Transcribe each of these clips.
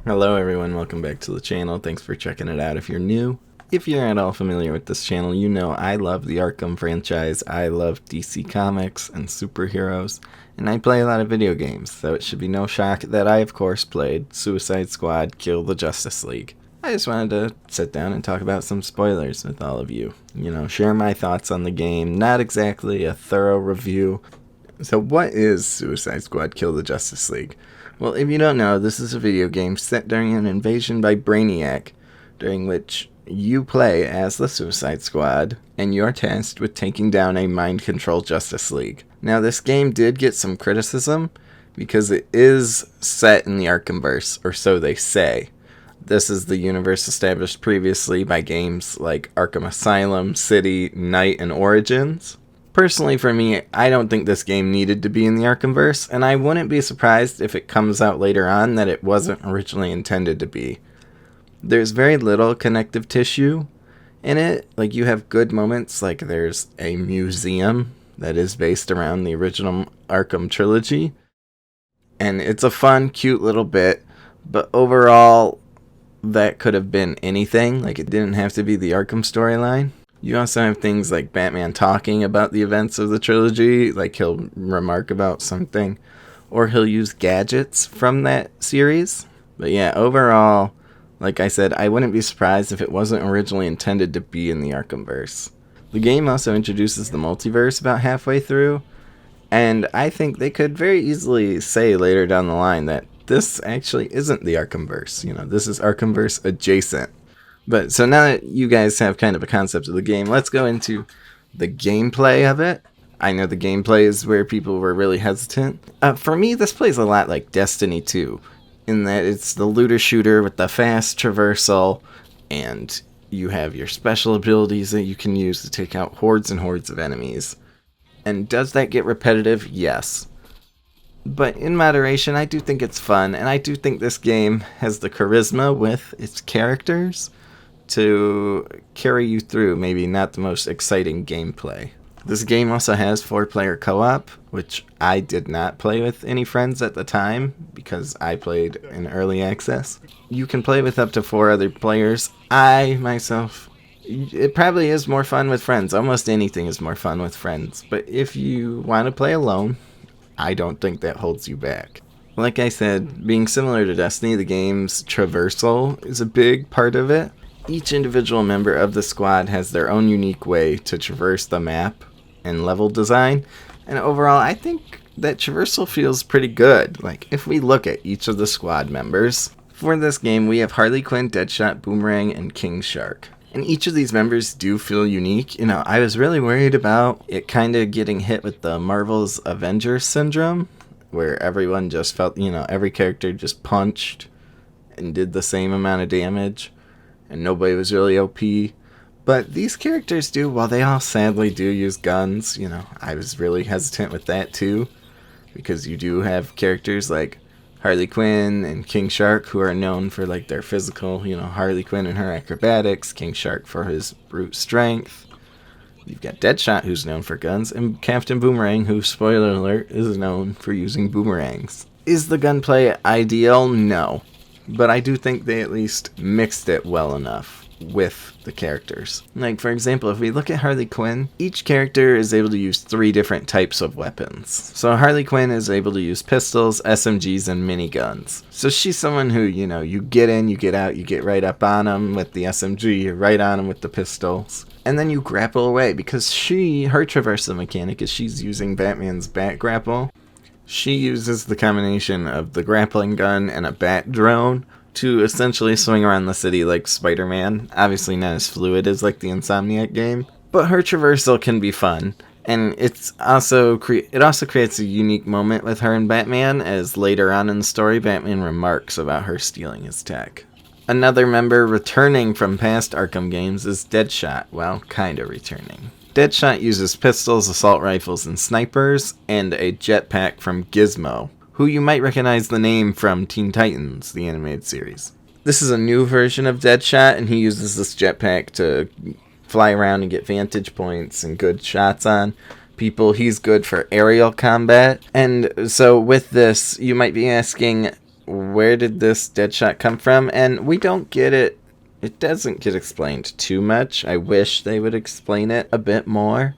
Hello everyone, welcome back to the channel. Thanks for checking it out if you're new. If you're at all familiar with this channel, you know I love the Arkham franchise, I love DC Comics and superheroes, and I play a lot of video games, so it should be no shock that I of course played Suicide Squad Kill the Justice League. I just wanted to sit down and talk about some spoilers with all of you. Share my thoughts on the game, not exactly a thorough review. So what is Suicide Squad Kill the Justice League? Well, if you don't know, this is a video game set during an invasion by Brainiac, during which you play as the Suicide Squad, and you're tasked with taking down a mind-controlled Justice League. Now, this game did get some criticism, because it is set in the Arkhamverse, or so they say. This is the universe established previously by games like Arkham Asylum, City, Night, and Origins. Personally, for me, I don't think this game needed to be in the Arkhamverse, and I wouldn't be surprised if it comes out later on that it wasn't originally intended to be. There's very little connective tissue in it. Like, you have good moments, like there's a museum that is based around the original Arkham trilogy, and it's a fun, cute little bit, but overall, that could have been anything. Like, it didn't have to be the Arkham storyline. You also have things like Batman talking about the events of the trilogy, like he'll remark about something, or he'll use gadgets from that series. But yeah, overall, like I said, I wouldn't be surprised if it wasn't originally intended to be in the Arkhamverse. The game also introduces the multiverse about halfway through, and I think they could very easily say later down the line that this actually isn't the Arkhamverse. This is Arkhamverse adjacent. But so now that you guys have kind of a concept of the game, let's go into the gameplay of it. I know the gameplay is where people were really hesitant. For me, this plays a lot like Destiny 2, in that it's the looter shooter with the fast traversal, and you have your special abilities that you can use to take out hordes and hordes of enemies. And does that get repetitive? Yes. But in moderation, I do think it's fun, and I do think this game has the charisma with its characters to carry you through maybe not the most exciting gameplay. This game also has 4-player co-op, which I did not play with any friends at the time because I played in early access. You can play with up to 4 other players. It probably is more fun with friends. Almost anything is more fun with friends. But if you want to play alone, I don't think that holds you back. Like I said, being similar to Destiny, the game's traversal is a big part of it. Each individual member of the squad has their own unique way to traverse the map and level design, and overall I think that traversal feels pretty good. Like, if we look at each of the squad members, for this game we have Harley Quinn, Deadshot, Boomerang, and King Shark. And each of these members do feel unique. I was really worried about it kind of getting hit with the Marvel's Avengers syndrome, where everyone just felt, every character just punched and did the same amount of damage, and nobody was really OP. But these characters do, while they all sadly do use guns, I was really hesitant with that too, because you do have characters like Harley Quinn and King Shark who are known for like their physical, Harley Quinn and her acrobatics, King Shark for his brute strength. You've got Deadshot, who's known for guns, and Captain Boomerang, who, spoiler alert, is known for using boomerangs. Is the gunplay ideal? No. But I do think they at least mixed it well enough with the characters. Like, for example, if we look at Harley Quinn, each character is able to use 3 different types of weapons. So Harley Quinn is able to use pistols, SMGs, and miniguns. So she's someone who, you get in, you get out, you get right up on them with the SMG, you're right on them with the pistols, and then you grapple away, because her traversal mechanic is she's using Batman's bat grapple. She uses the combination of the grappling gun and a bat drone to essentially swing around the city like Spider-Man. Obviously not as fluid as like the Insomniac game, but her traversal can be fun. And it also creates a unique moment with her and Batman, as later on in the story, Batman remarks about her stealing his tech. Another member returning from past Arkham games is Deadshot. Well, kinda returning. Deadshot uses pistols, assault rifles, and snipers, and a jetpack from Gizmo, who you might recognize the name from Teen Titans, the animated series. This is a new version of Deadshot, and he uses this jetpack to fly around and get vantage points and good shots on people. He's good for aerial combat. And so with this, you might be asking, where did this Deadshot come from? And we don't get it. It doesn't get explained too much. I wish they would explain it a bit more.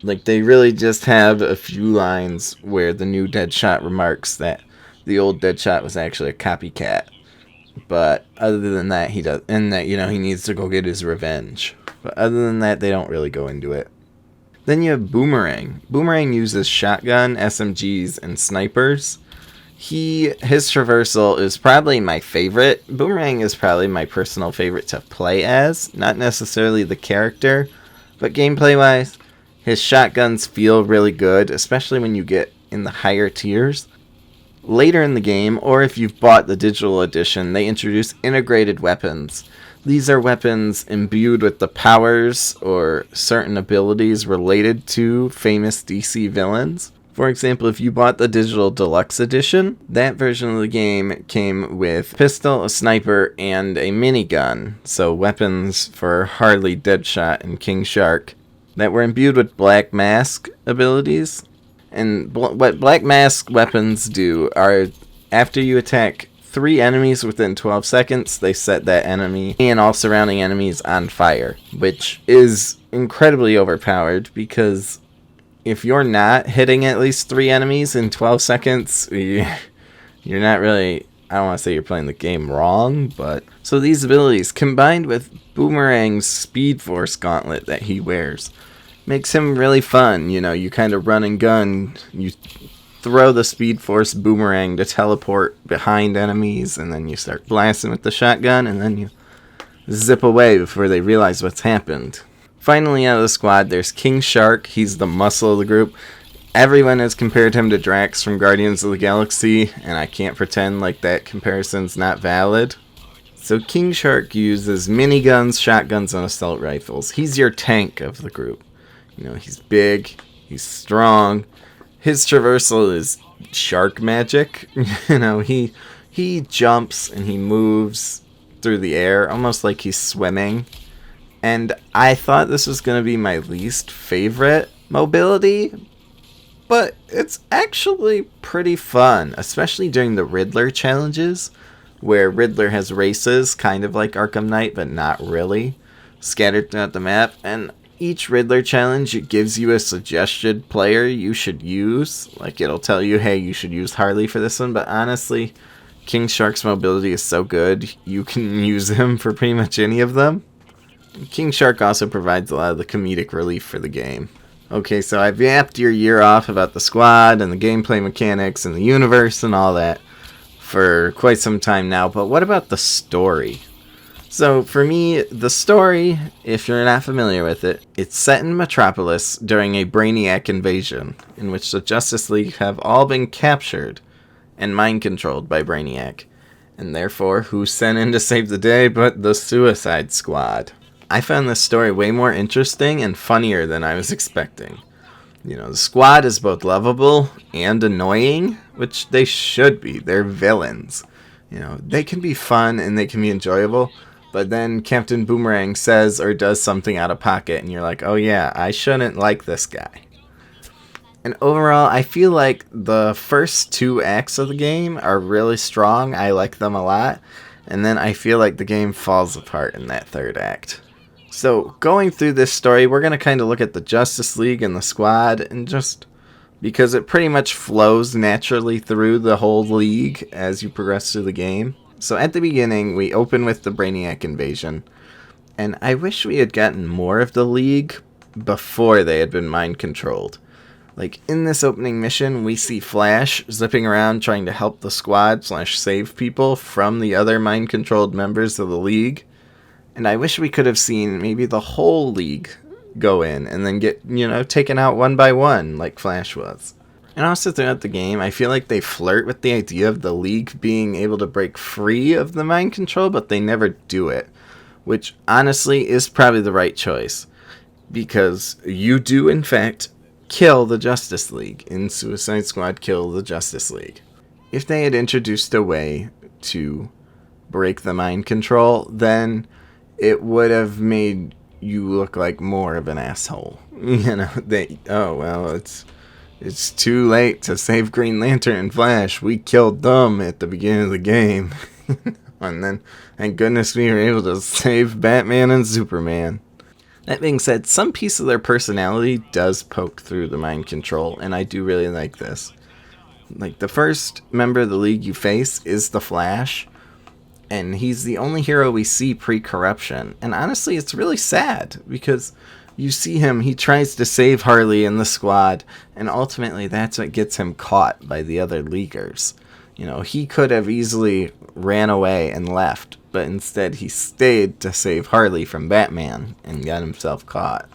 Like, they really just have a few lines where the new Deadshot remarks that the old Deadshot was actually a copycat. But other than that, he does, and that, he needs to go get his revenge. But other than that, they don't really go into it. Then you have Boomerang. Boomerang uses shotgun, SMGs, and snipers. His traversal is probably my favorite. Boomerang is probably my personal favorite to play as. Not necessarily the character, but gameplay-wise, his shotguns feel really good, especially when you get in the higher tiers. Later in the game, or if you've bought the digital edition, they introduce integrated weapons. These are weapons imbued with the powers or certain abilities related to famous DC villains. For example, if you bought the digital deluxe edition, that version of the game came with a pistol, a sniper, and a minigun. So weapons for Harley, Deadshot, and King Shark that were imbued with Black Mask abilities. And what Black Mask weapons do are, after you attack 3 enemies within 12 seconds, they set that enemy and all surrounding enemies on fire, which is incredibly overpowered because if you're not hitting at least 3 enemies in 12 seconds, you're not really, I don't want to say you're playing the game wrong, but so these abilities combined with Boomerang's Speed Force gauntlet that he wears makes him really fun. You kind of run and gun, you throw the Speed Force boomerang to teleport behind enemies, and then you start blasting with the shotgun, and then you zip away before they realize what's happened. Finally, out of the squad, there's King Shark. He's the muscle of the group. Everyone has compared him to Drax from Guardians of the Galaxy, and I can't pretend like that comparison's not valid. So King Shark uses miniguns, shotguns, and assault rifles. He's your tank of the group. He's big, he's strong. His traversal is shark magic. He jumps and he moves through the air almost like he's swimming. And I thought this was going to be my least favorite mobility, but it's actually pretty fun, especially during the Riddler challenges, where Riddler has races, kind of like Arkham Knight, but not really, scattered throughout the map. And each Riddler challenge, it gives you a suggested player you should use. Like, it'll tell you, hey, you should use Harley for this one. But honestly, King Shark's mobility is so good, you can use him for pretty much any of them. King Shark also provides a lot of the comedic relief for the game. Okay, so I've yapped your year off about the squad and the gameplay mechanics and the universe and all that for quite some time now. But what about the story? So for me, the story, if you're not familiar with it, it's set in Metropolis during a Brainiac invasion, in which the Justice League have all been captured and mind-controlled by Brainiac. And therefore, who's sent in to save the day but the Suicide Squad? I found this story way more interesting and funnier than I was expecting. The squad is both lovable and annoying, which they should be. They're villains. They can be fun and they can be enjoyable. But then Captain Boomerang says or does something out of pocket, and you're like, oh yeah, I shouldn't like this guy. And overall, I feel like the first 2 acts of the game are really strong. I like them a lot. And then I feel like the game falls apart in that 3rd act. So going through this story, we're going to kind of look at the Justice League and the squad, and just because it pretty much flows naturally through the whole league as you progress through the game. So at the beginning, we open with the Brainiac invasion, and I wish we had gotten more of the League before they had been mind-controlled. Like, in this opening mission, we see Flash zipping around trying to help the squad/save people from the other mind-controlled members of the League, and I wish we could have seen maybe the whole League go in and then get, taken out one by one like Flash was. And also throughout the game, I feel like they flirt with the idea of the League being able to break free of the mind control, but they never do it. Which, honestly, is probably the right choice. Because you do, in fact, kill the Justice League. In Suicide Squad, Kill the Justice League. If they had introduced a way to break the mind control, then it would have made you look like more of an asshole. It's too late to save Green Lantern and Flash. We killed them at the beginning of the game. And then, thank goodness we were able to save Batman and Superman. That being said, some piece of their personality does poke through the mind control, and I do really like this. Like, the first member of the League you face is the Flash, and he's the only hero we see pre-corruption. And honestly, it's really sad, because you see him, he tries to save Harley and the squad, and ultimately that's what gets him caught by the other Leaguers. You know, he could have easily ran away and left, but instead he stayed to save Harley from Batman and got himself caught.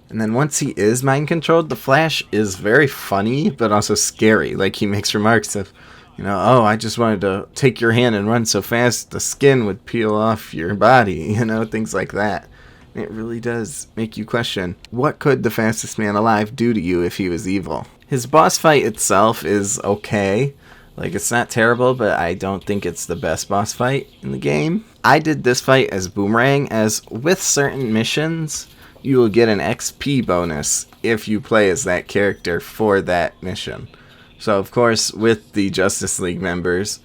And then once he is mind controlled, the Flash is very funny, but also scary. Like, he makes remarks of, you know, oh, I just wanted to take your hand and run so fast the skin would peel off your body, you know, things like that. And it really does make you question, what could the fastest man alive do to you if he was evil? His boss fight itself is okay. Like, it's not terrible, but I don't think it's the best boss fight in the game. I did this fight as Boomerang, as with certain missions, you will get an XP bonus if you play as that character for that mission. So, of course, with the Justice League members,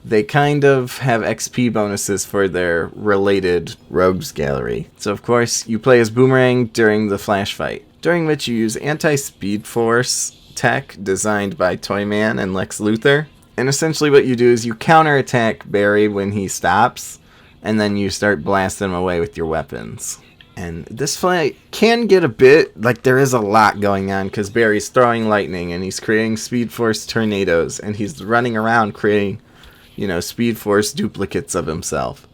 they kind of have XP bonuses for their related rogues gallery. So, of course, you play as Boomerang during the Flash fight, during which you use anti-Speed Force tech designed by Toyman and Lex Luthor. And essentially what you do is you counterattack Barry when he stops, and then you start blasting him away with your weapons. And this fight can get a bit, like, there is a lot going on, because Barry's throwing lightning, and he's creating Speed Force tornadoes, and he's running around creating, you know, Speed Force duplicates of himself.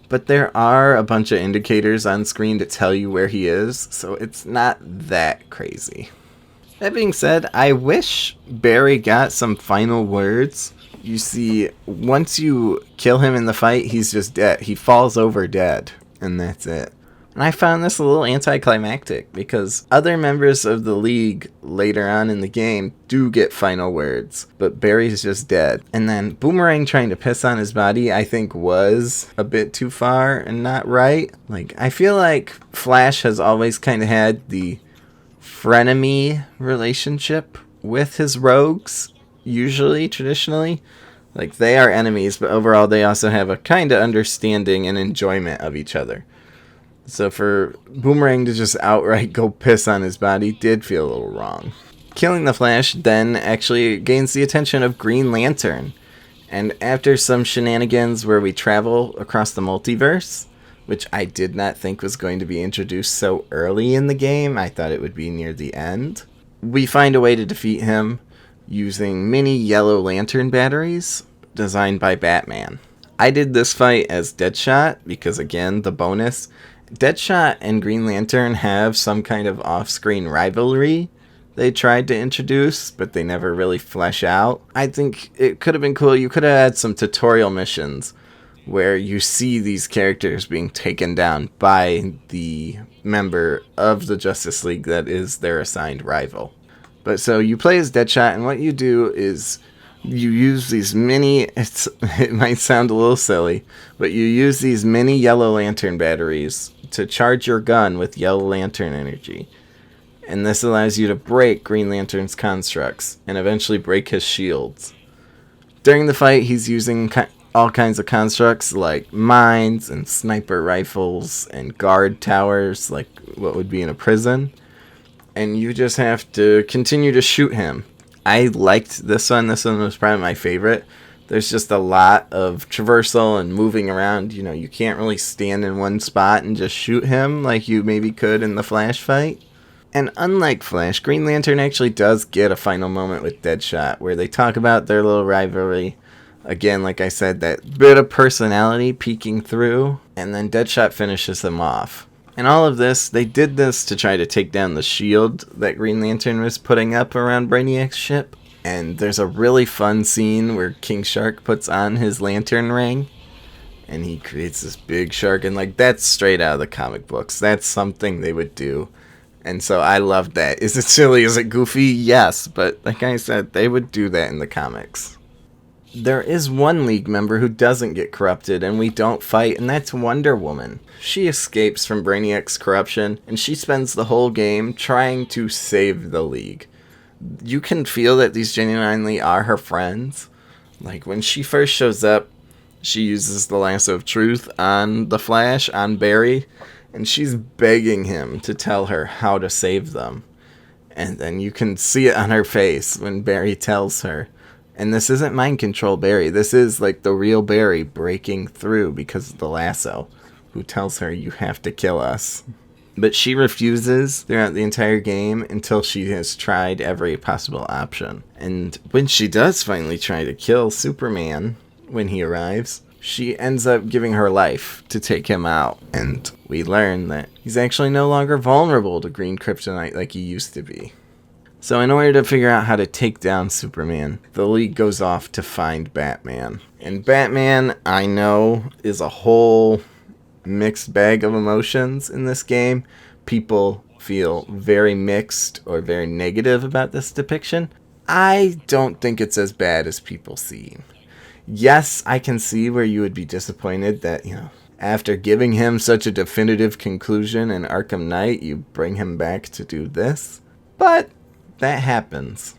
But there are a bunch of indicators on screen to tell you where he is, so it's not that crazy. That being said, I wish Barry got some final words. You see, once you kill him in the fight, he's just dead. He falls over dead, and that's it. And I found this a little anticlimactic, because other members of the League later on in the game do get final words, but Barry's just dead. And then Boomerang trying to piss on his body, I think, was a bit too far and not right. Like, I feel like Flash has always kind of had the frenemy relationship with his rogues, usually, traditionally. Like, they are enemies, but overall they also have a kind of understanding and enjoyment of each other. So for Boomerang to just outright go piss on his body did feel a little wrong. Killing the Flash then actually gains the attention of Green Lantern. And after some shenanigans where we travel across the multiverse, which I did not think was going to be introduced so early in the game, I thought it would be near the end, we find a way to defeat him using mini Yellow Lantern batteries designed by Batman. I did this fight as Deadshot because, again, the bonus. Deadshot and Green Lantern have some kind of off-screen rivalry they tried to introduce, but they never really flesh out. I think it could have been cool. You could have had some tutorial missions where you see these characters being taken down by the member of the Justice League that is their assigned rival. But so you play as Deadshot, and what you do is you use these mini, it might sound a little silly, but you use these mini Yellow Lantern batteries to charge your gun with Yellow Lantern energy. And this allows you to break Green Lantern's constructs and eventually break his shields. During the fight, he's using all kinds of constructs like mines and sniper rifles and guard towers, like what would be in a prison. And you just have to continue to shoot him. I liked this one. This one was probably my favorite. There's just a lot of traversal and moving around. You know, you can't really stand in one spot and just shoot him like you maybe could in the Flash fight. And unlike Flash, Green Lantern actually does get a final moment with Deadshot where they talk about their little rivalry. Again, like I said, that bit of personality peeking through, and then Deadshot finishes them off. And all of this, they did this to try to take down the shield that Green Lantern was putting up around Brainiac's ship. And there's a really fun scene where King Shark puts on his lantern ring, and he creates this big shark, and like that's straight out of the comic books. That's something they would do. And so I loved that. Is it silly? Is it goofy? Yes, but like I said, they would do that in the comics. There is one League member who doesn't get corrupted and we don't fight, and that's Wonder Woman. She escapes from Brainiac's corruption, and she spends the whole game trying to save the League. You can feel that these genuinely are her friends. Like, when she first shows up, she uses the lasso of truth on the Flash, on Barry, and she's begging him to tell her how to save them. And then you can see it on her face when Barry tells her. And this isn't mind control Barry. This is like the real Barry breaking through because of the lasso, who tells her, you have to kill us. But she refuses throughout the entire game until she has tried every possible option. And when she does finally try to kill Superman when he arrives, she ends up giving her life to take him out. And we learn that he's actually no longer vulnerable to green kryptonite like he used to be. So in order to figure out how to take down Superman, the League goes off to find Batman. And Batman, I know, is a whole mixed bag of emotions in this game. People feel very mixed or very negative about this depiction. I don't think it's as bad as people seem. Yes, I can see where you would be disappointed that, after giving him such a definitive conclusion in Arkham Knight, you bring him back to do this. But that happens.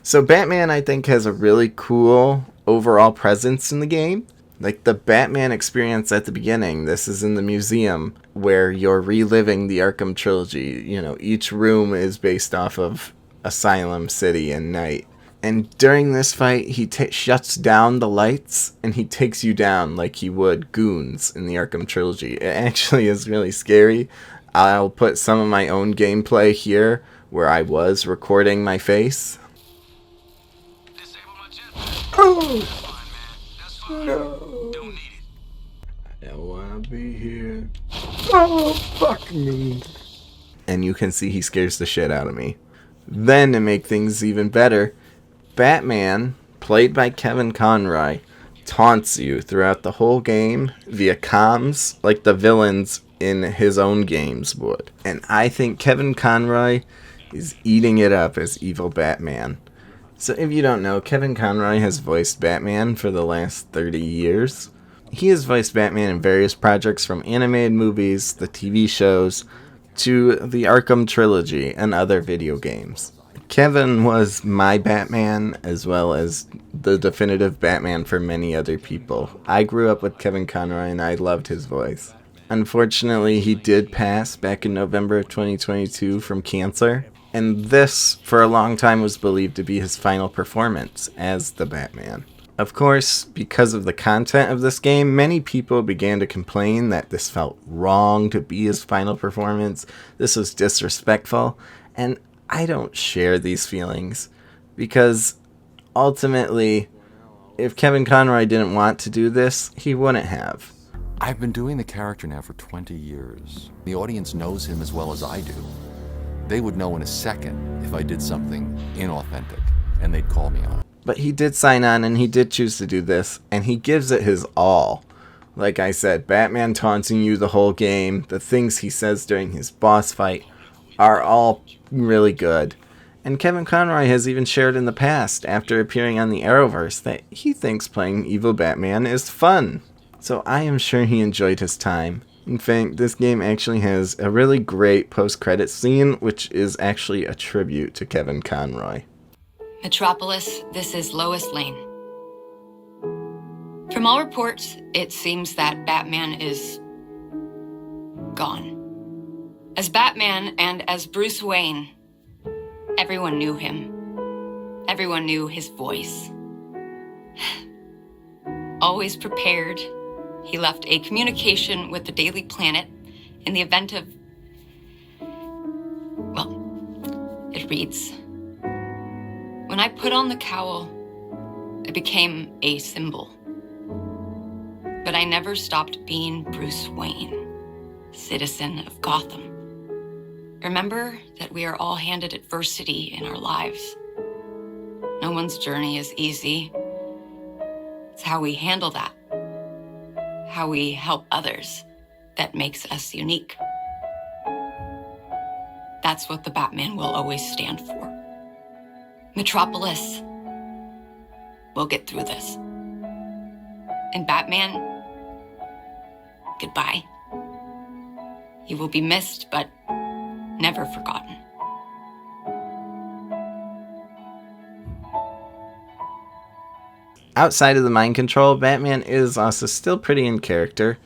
So Batman, I think, has a really cool overall presence in the game. Like the Batman experience at the beginning, this is in the museum where you're reliving the Arkham trilogy. Each room is based off of Asylum City and Night. And during this fight, he shuts down the lights and he takes you down like he would goons in the Arkham trilogy. It actually is really scary. I'll put some of my own gameplay here where I was recording my face. Oh! No. Don't need it. I don't wanna be here. Oh, fuck me. And you can see he scares the shit out of me. Then, to make things even better, Batman, played by Kevin Conroy, taunts you throughout the whole game via comms, like the villains in his own games would. And I think Kevin Conroy is eating it up as evil Batman. So if you don't know, Kevin Conroy has voiced Batman for the last 30 years. He has voiced Batman in various projects from animated movies, the TV shows, to the Arkham trilogy and other video games. Kevin was my Batman as well as the definitive Batman for many other people. I grew up with Kevin Conroy and I loved his voice. Unfortunately, he did pass back in November of 2022 from cancer. And this, for a long time, was believed to be his final performance as the Batman. Of course, because of the content of this game, many people began to complain that this felt wrong to be his final performance. This was disrespectful, and I don't share these feelings, because ultimately, if Kevin Conroy didn't want to do this, he wouldn't have. I've been doing the character now for 20 years. The audience knows him as well as I do. They would know in a second if I did something inauthentic, and they'd call me on it. But he did sign on, and he did choose to do this, and he gives it his all. Like I said, Batman taunting you the whole game, the things he says during his boss fight are all really good. And Kevin Conroy has even shared in the past, after appearing on the Arrowverse, that he thinks playing evil Batman is fun. So I am sure he enjoyed his time. In fact, this game actually has a really great post-credits scene, which is actually a tribute to Kevin Conroy. Metropolis, this is Lois Lane. From all reports, it seems that Batman is gone. As Batman and as Bruce Wayne, everyone knew him. Everyone knew his voice. Always prepared, he left a communication with the Daily Planet in the event of, well, it reads, "When I put on the cowl, I became a symbol. But I never stopped being Bruce Wayne, citizen of Gotham. Remember that we are all handed adversity in our lives. No one's journey is easy. It's how we handle that, how we help others, that makes us unique. That's what the Batman will always stand for. Metropolis, we'll get through this. And Batman, goodbye. You will be missed, but never forgotten." Outside of the mind control, Batman is also still pretty in character.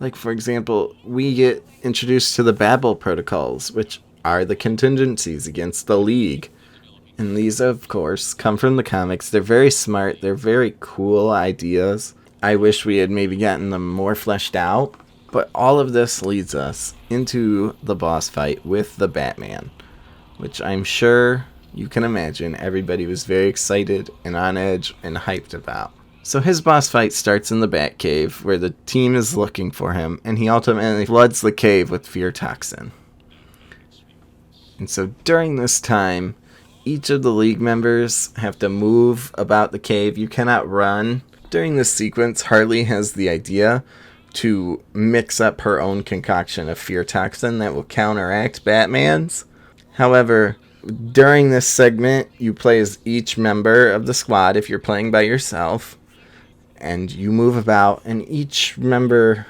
Like, for example, we get introduced to the Babel protocols, which are the contingencies against the League. And these, of course, come from the comics. They're very smart. They're very cool ideas. I wish we had maybe gotten them more fleshed out. But all of this leads us into the boss fight with the Batman, which I'm sure you can imagine everybody was very excited and on edge and hyped about. So his boss fight starts in the Batcave, where the team is looking for him, and he ultimately floods the cave with fear toxin. And so during this time, each of the League members have to move about the cave. You cannot run. During this sequence, Harley has the idea to mix up her own concoction of fear toxin that will counteract Batman's. However, during this segment, you play as each member of the squad if you're playing by yourself, and you move about, and each member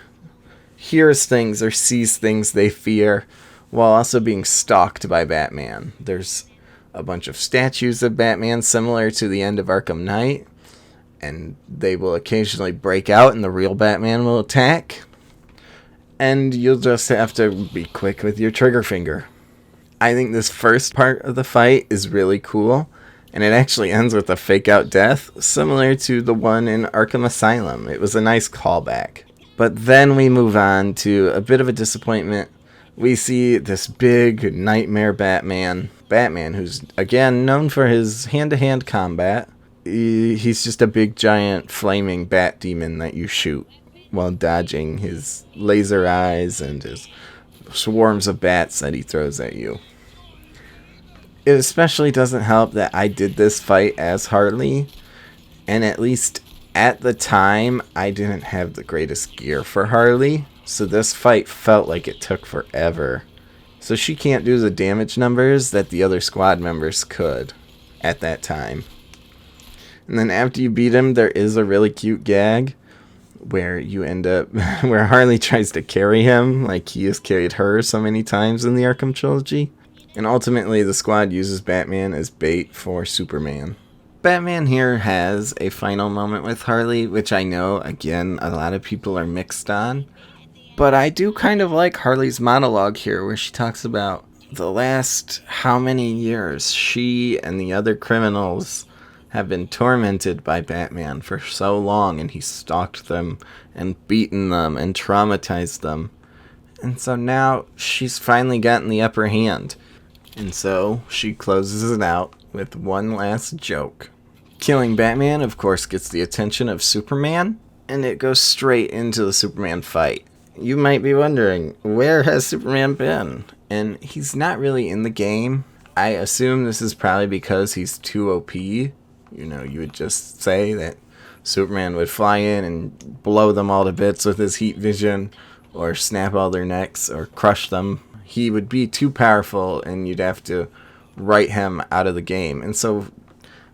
hears things or sees things they fear while also being stalked by Batman. There's a bunch of statues of Batman similar to the end of Arkham Knight, and they will occasionally break out and the real Batman will attack, and you'll just have to be quick with your trigger finger. I think this first part of the fight is really cool, and it actually ends with a fake-out death, similar to the one in Arkham Asylum. It was a nice callback. But then we move on to a bit of a disappointment. We see this big nightmare Batman, who's, again, known for his hand-to-hand combat. He's just a big, giant, flaming bat demon that you shoot while dodging his laser eyes and his swarms of bats that he throws at you. It especially doesn't help that I did this fight as Harley, and at least at the time, I didn't have the greatest gear for Harley, so this fight felt like it took forever. So she can't do the damage numbers that the other squad members could at that time. And then after you beat him, there is a really cute gag where you end up where Harley tries to carry him like he has carried her so many times in the Arkham trilogy. And ultimately the squad uses Batman as bait for Superman. Batman here has a final moment with Harley, which I know, again, a lot of people are mixed on. But I do kind of like Harley's monologue here, where she talks about the last how many years she and the other criminals have been tormented by Batman for so long, and he stalked them and beaten them and traumatized them. And so now she's finally gotten the upper hand. And so she closes it out with one last joke. Killing Batman, of course, gets the attention of Superman, and it goes straight into the Superman fight. You might be wondering, where has Superman been? And he's not really in the game. I assume this is probably because he's too OP. You know, you would just say that Superman would fly in and blow them all to bits with his heat vision, or snap all their necks, or crush them. He would be too powerful, and you'd have to write him out of the game. And so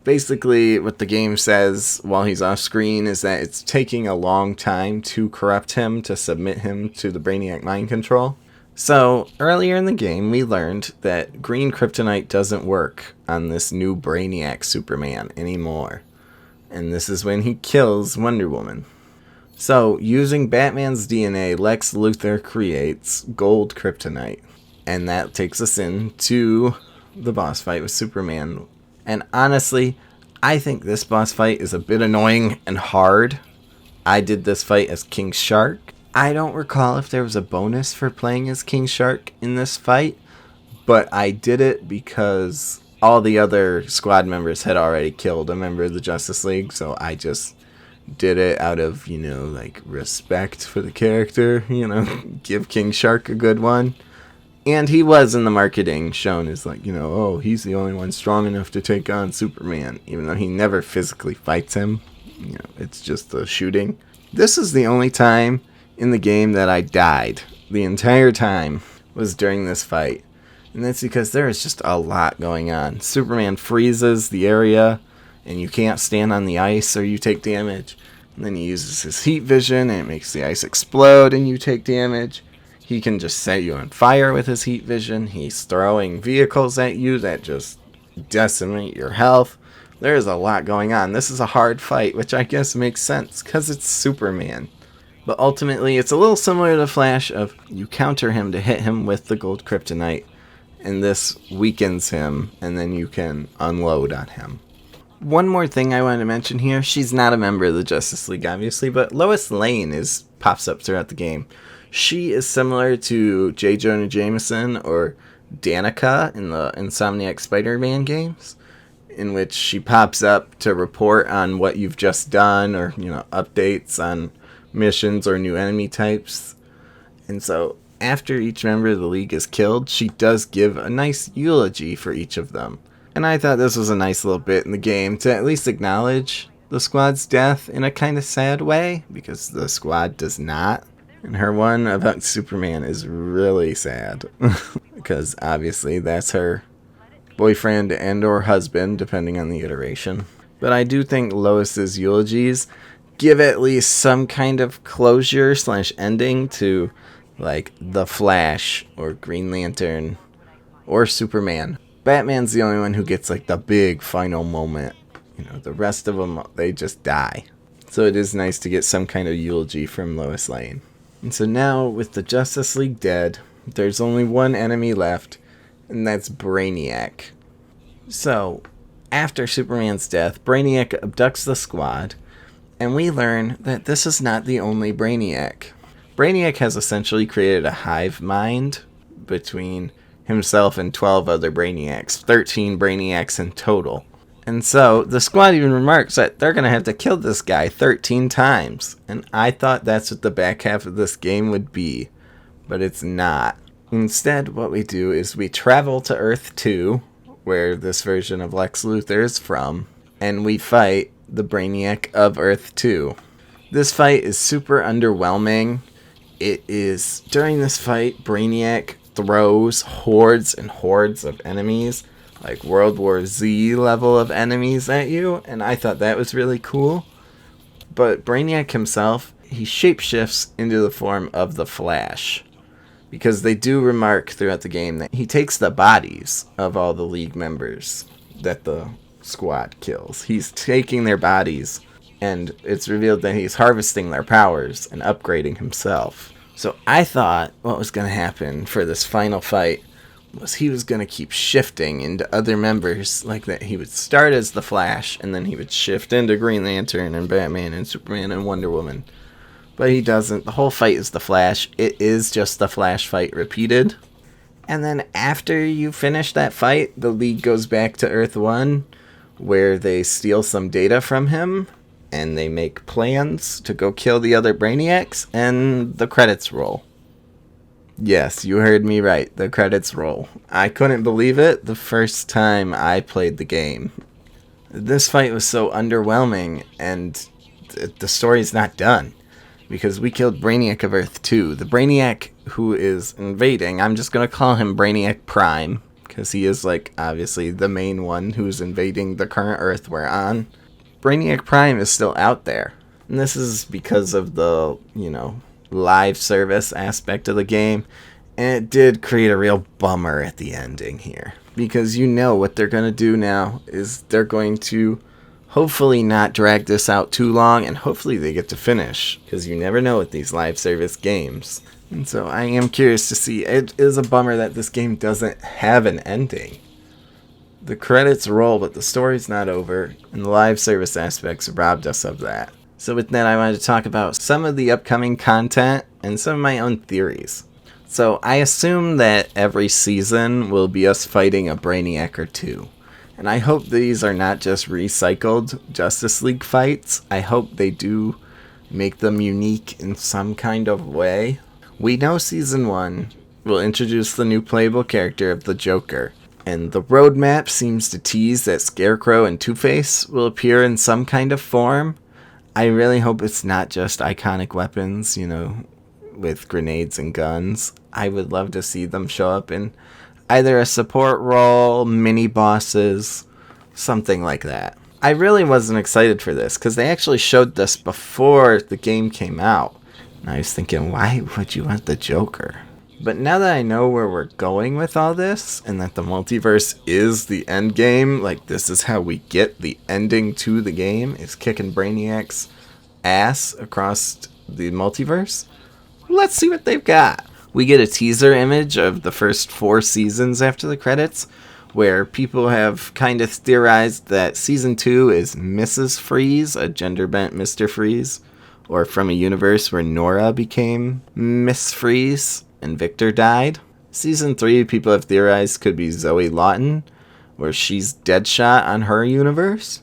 basically what the game says while he's off screen is that it's taking a long time to corrupt him, to submit him to the Brainiac mind control. So earlier in the game, we learned that green kryptonite doesn't work on this new Brainiac Superman anymore. And this is when he kills Wonder Woman. So, using Batman's DNA, Lex Luthor creates gold kryptonite. And that takes us into the boss fight with Superman. And honestly, I think this boss fight is a bit annoying and hard. I did this fight as King Shark. I don't recall if there was a bonus for playing as King Shark in this fight, but I did it because all the other squad members had already killed a member of the Justice League, so I just did it out of, respect for the character, give King Shark a good one. And he was in the marketing shown as oh, he's the only one strong enough to take on Superman, even though he never physically fights him. It's just the shooting. This is the only time in the game that I died. The entire time was during this fight. And that's because there is just a lot going on. Superman freezes the area, and you can't stand on the ice or you take damage. And then he uses his heat vision, and it makes the ice explode, and you take damage. He can just set you on fire with his heat vision. He's throwing vehicles at you that just decimate your health. There is a lot going on. This is a hard fight, which I guess makes sense, because it's Superman. But ultimately, it's a little similar to Flash of you counter him to hit him with the gold kryptonite, and this weakens him, and then you can unload on him. One more thing I wanted to mention here, she's not a member of the Justice League, obviously, but Lois Lane pops up throughout the game. She is similar to J. Jonah Jameson or Danica in the Insomniac Spider-Man games, in which she pops up to report on what you've just done, or, updates on missions or new enemy types. And so after each member of the League is killed, she does give a nice eulogy for each of them. And I thought this was a nice little bit in the game to at least acknowledge the Squad's death in a kind of sad way, because the Squad does not. And her one about Superman is really sad, because obviously that's her boyfriend and or husband, depending on the iteration. But I do think Lois's eulogies give at least some kind of closure / ending to, like, the Flash or Green Lantern or Superman. Batman's the only one who gets, like, the big final moment. The rest of them, they just die. So it is nice to get some kind of eulogy from Lois Lane. And so now, with the Justice League dead, there's only one enemy left, and that's Brainiac. So, after Superman's death, Brainiac abducts the Squad, and we learn that this is not the only Brainiac. Brainiac has essentially created a hive mind between himself and 12 other Brainiacs, 13 Brainiacs in total. And so, the Squad even remarks that they're going to have to kill this guy 13 times. And I thought that's what the back half of this game would be, but it's not. Instead, what we do is we travel to Earth 2, where this version of Lex Luthor is from, and we fight the Brainiac of Earth 2. This fight is super underwhelming. During this fight, Brainiac throws hordes and hordes of enemies, like World War Z level of enemies at you, and I thought that was really cool. But Brainiac himself, he shapeshifts into the form of the Flash, because they do remark throughout the game that he takes the bodies of all the League members that the Squad kills. He's taking their bodies, and it's revealed that he's harvesting their powers and upgrading himself. So I thought what was going to happen for this final fight was he was going to keep shifting into other members, like that he would start as the Flash, and then he would shift into Green Lantern and Batman and Superman and Wonder Woman. But he doesn't. The whole fight is the Flash. It is just the Flash fight repeated. And then after you finish that fight, the League goes back to Earth 1, where they steal some data from him, and they make plans to go kill the other Brainiacs, and the credits roll. Yes, you heard me right. The credits roll. I couldn't believe it the first time I played the game. This fight was so underwhelming, and the story's not done, because we killed Brainiac of Earth 2. The Brainiac who is invading, I'm just going to call him Brainiac Prime, because he is, like, obviously the main one who's invading the current Earth we're on. Brainiac Prime is still out there, and this is because of the, live service aspect of the game, and it did create a real bummer at the ending here, because what they're going to do now is they're going to hopefully not drag this out too long, and hopefully they get to finish, because you never know with these live service games. And so I am curious to see. It is a bummer that this game doesn't have an ending. The credits roll, but the story's not over, and the live service aspects robbed us of that. So with that, I wanted to talk about some of the upcoming content and some of my own theories. So I assume that every season will be us fighting a Brainiac or two. And I hope these are not just recycled Justice League fights. I hope they do make them unique in some kind of way. We know Season 1 will introduce the new playable character of the Joker. And the roadmap seems to tease that Scarecrow and Two-Face will appear in some kind of form. I really hope it's not just iconic weapons, with grenades and guns. I would love to see them show up in either a support role, mini-bosses, something like that. I really wasn't excited for this, because they actually showed this before the game came out. And I was thinking, why would you want the Joker? But now that I know where we're going with all this, and that the multiverse is the end game, like this is how we get the ending to the game, is kicking Brainiac's ass across the multiverse, let's see what they've got. We get a teaser image of the first 4 seasons after the credits, where people have kind of theorized that Season 2 is Mrs. Freeze, a gender-bent Mr. Freeze, or from a universe where Nora became Miss Freeze and Victor died. Season 3, people have theorized, could be Zoe Lawton, where she's Deadshot on her universe.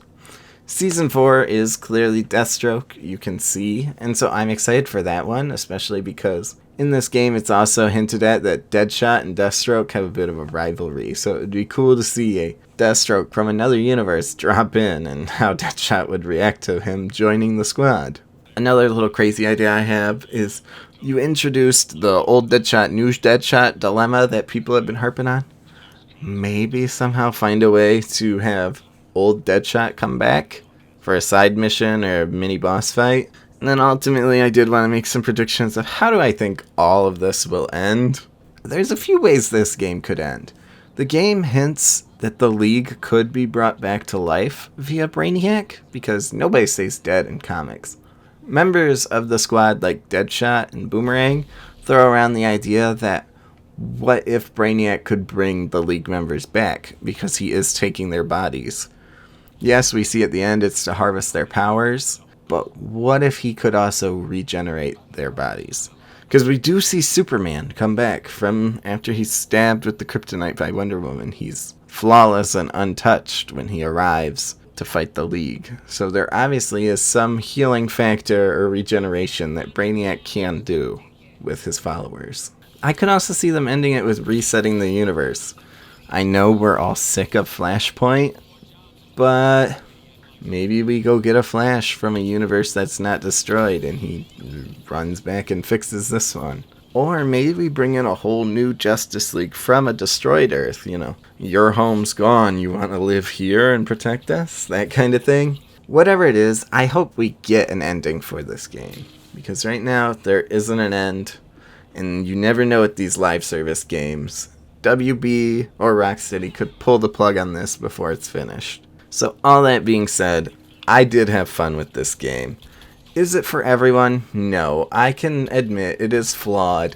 Season 4 is clearly Deathstroke, you can see, and so I'm excited for that one, especially because in this game it's also hinted at that Deadshot and Deathstroke have a bit of a rivalry, so it would be cool to see a Deathstroke from another universe drop in and how Deadshot would react to him joining the squad. Another little crazy idea I have is you introduced the old Deadshot, new Deadshot dilemma that people have been harping on. Maybe somehow find a way to have old Deadshot come back for a side mission or a mini boss fight. And then ultimately I did want to make some predictions of how do I think all of this will end. There's a few ways this game could end. The game hints that the League could be brought back to life via Brainiac, because nobody stays dead in comics. Members of the squad like Deadshot and Boomerang throw around the idea that what if Brainiac could bring the League members back, because he is taking their bodies. Yes, we see at the end it's to harvest their powers, but what if he could also regenerate their bodies? Because we do see Superman come back from after he's stabbed with the kryptonite by Wonder Woman. He's flawless and untouched when he arrives to fight the League. So there obviously is some healing factor or regeneration that Brainiac can do with his followers. I could also see them ending it with resetting the universe. I know we're all sick of Flashpoint, but maybe we go get a Flash from a universe that's not destroyed and he runs back and fixes this one. Or maybe we bring in a whole new Justice League from a destroyed Earth, you know. Your home's gone, you want to live here and protect us? That kind of thing. Whatever it is, I hope we get an ending for this game. Because right now, there isn't an end. And you never know with these live service games. WB or Rocksteady could pull the plug on this before it's finished. So all that being said, I did have fun with this game. Is it for everyone? No. I can admit it is flawed.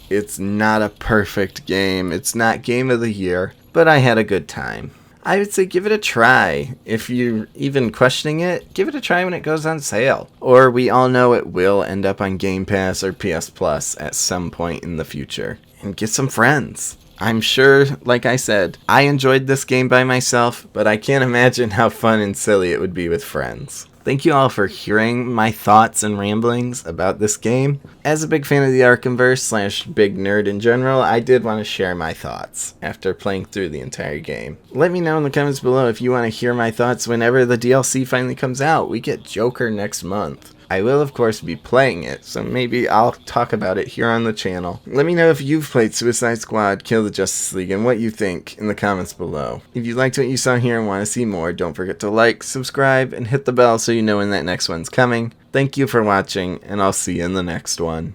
It's not a perfect game. It's not Game of the Year. But I had a good time. I would say give it a try. If you're even questioning it, give it a try when it goes on sale. Or we all know it will end up on Game Pass or PS Plus at some point in the future. And get some friends. I'm sure, like I said, I enjoyed this game by myself, but I can't imagine how fun and silly it would be with friends. Thank you all for hearing my thoughts and ramblings about this game. As a big fan of the Arkhamverse / big nerd in general, I did want to share my thoughts after playing through the entire game. Let me know in the comments below if you want to hear my thoughts whenever the DLC finally comes out. We get Joker next month. I will, of course, be playing it, so maybe I'll talk about it here on the channel. Let me know if you've played Suicide Squad, Kill the Justice League, and what you think in the comments below. If you liked what you saw here and want to see more, don't forget to like, subscribe, and hit the bell so you know when that next one's coming. Thank you for watching, and I'll see you in the next one.